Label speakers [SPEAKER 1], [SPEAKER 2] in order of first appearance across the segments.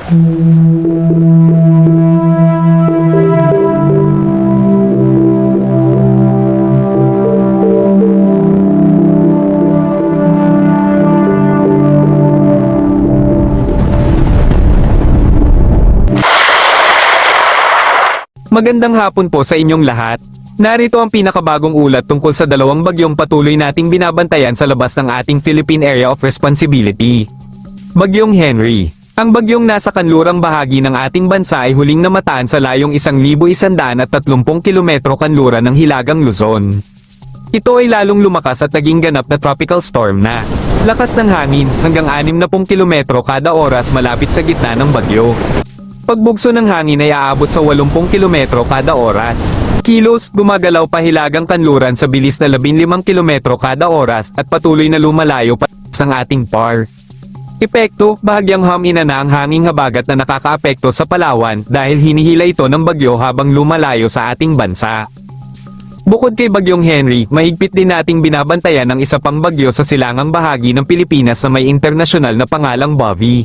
[SPEAKER 1] Magandang hapon po sa inyong lahat. Narito ang pinakabagong ulat tungkol sa dalawang bagyong patuloy nating binabantayan sa labas ng ating Philippine Area of Responsibility. Bagyong Henry. Ang bagyong nasa kanlurang bahagi ng ating bansa ay huling namataan sa layong 1,130 kilometro kanluran ng Hilagang Luzon. Ito ay lalong lumakas at naging ganap na tropical storm na. Lakas ng hangin hanggang 60 kilometro kada oras malapit sa gitna ng bagyo. Pagbugso ng hangin ay aabot sa 80 kilometro kada oras. Kilos, gumagalaw pa Hilagang Kanluran sa bilis na 15 kilometro kada oras at patuloy na lumalayo pa sa ating PAR. Epekto, bahagyang humina na ang hanging habagat na nakakaapekto sa Palawan dahil hinihila ito ng bagyo habang lumalayo sa ating bansa. Bukod kay Bagyong Henry, mahigpit din nating binabantayan ang isa pang bagyo sa silangang bahagi ng Pilipinas na may internasyonal na pangalang Bovie.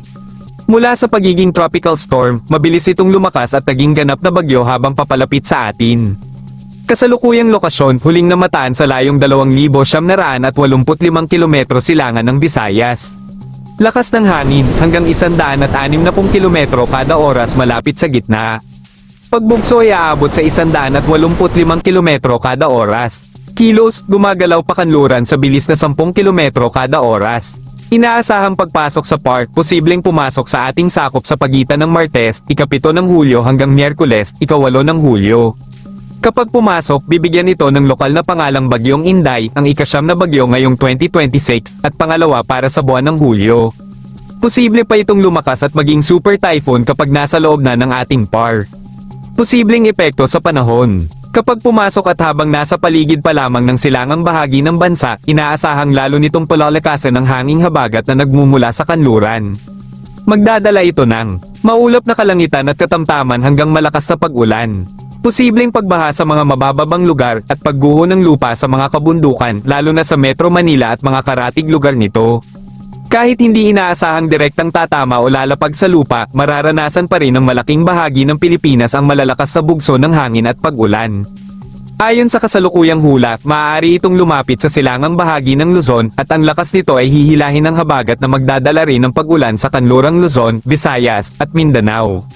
[SPEAKER 1] Mula sa pagiging tropical storm, mabilis itong lumakas at naging ganap na bagyo habang papalapit sa atin. Kasalukuyang lokasyon, huling namataan sa layong 2,985 kilometro silangan ng Visayas. Lakas ng hangin, hanggang 160 kilometro kada oras malapit sa gitna. Pagbugso ay aabot sa 185 kilometro kada oras. Kilos, gumagalaw pa kanluran sa bilis na 10 kilometro kada oras. Inaasahang pagpasok sa park, posibleng pumasok sa ating sakop sa pagitan ng Martes, ika-7 ng Hulyo hanggang Miyerkules, ika-8 ng Hulyo. Kapag pumasok, bibigyan ito ng lokal na pangalang Bagyong Inday, ang ika-9 na bagyo ngayong 2026, at pangalawa para sa buwan ng Hulyo. Posible pa itong lumakas at maging super typhoon kapag nasa loob na ng ating PAR. Posibleng epekto sa panahon. Kapag pumasok at habang nasa paligid pa lamang ng silangang bahagi ng bansa, inaasahang lalo nitong palalakasan ng hanging habagat na nagmumula sa kanluran. Magdadala ito ng maulap na kalangitan at katamtaman hanggang malakas na pag-ulan. Posibleng pagbaha sa mga mabababang lugar at pagguho ng lupa sa mga kabundukan, lalo na sa Metro Manila at mga karatig lugar nito. Kahit hindi inaasahang direktang tatama o lalapag sa lupa, mararanasan pa rin ng malaking bahagi ng Pilipinas ang malalakas na bugso ng hangin at pag-ulan. Ayon sa kasalukuyang hula, maaari itong lumapit sa silangang bahagi ng Luzon at ang lakas nito ay hihilahin ng habagat na magdadala rin ng pag-ulan sa kanlurang Luzon, Visayas, at Mindanao.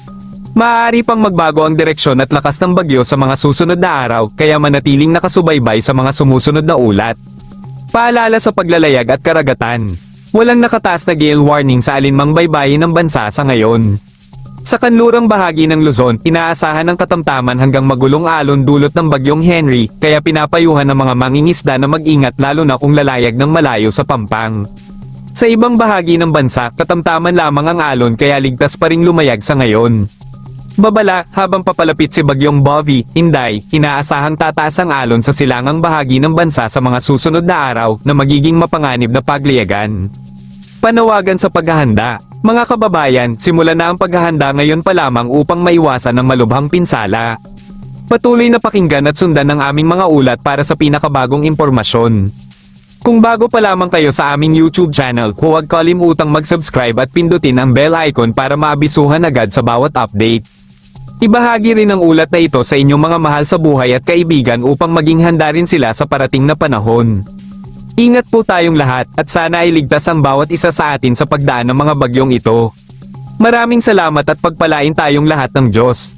[SPEAKER 1] Maaari pang magbago ang direksyon at lakas ng bagyo sa mga susunod na araw, kaya manatiling nakasubaybay sa mga sumusunod na ulat. Paalala sa paglalayag at karagatan. Walang nakataas na gale warning sa alinmang baybayin ng bansa sa ngayon. Sa kanlurang bahagi ng Luzon, inaasahan ng katamtaman hanggang magulong alon dulot ng Bagyong Henry, kaya pinapayuhan ng mga mangingisda na mag-ingat lalo na kung lalayag ng malayo sa Pampang. Sa ibang bahagi ng bansa, katamtaman lamang ang alon kaya ligtas pa ring lumayag sa ngayon. Babala, habang papalapit si Bagyong Bovie, Inday, inaasahang tataas ang alon sa silangang bahagi ng bansa sa mga susunod na araw na magiging mapanganib na pagliyagan. Panawagan sa paghahanda. Mga kababayan, simulan na ang paghahanda ngayon pa lamang upang maiwasan ang malubhang pinsala. Patuloy na pakinggan at sundan ang aming mga ulat para sa pinakabagong impormasyon. Kung bago pa lamang kayo sa aming YouTube channel, huwag kalimutang mag-subscribe at pindutin ang bell icon para maabisuhan agad sa bawat update. Ibahagi rin ang ulat na ito sa inyong mga mahal sa buhay at kaibigan upang maging handa rin sila sa parating na panahon. Ingat po tayong lahat at sana ay ligtas ang bawat isa sa atin sa pagdaan ng mga bagyong ito. Maraming salamat at pagpalain tayong lahat ng Diyos.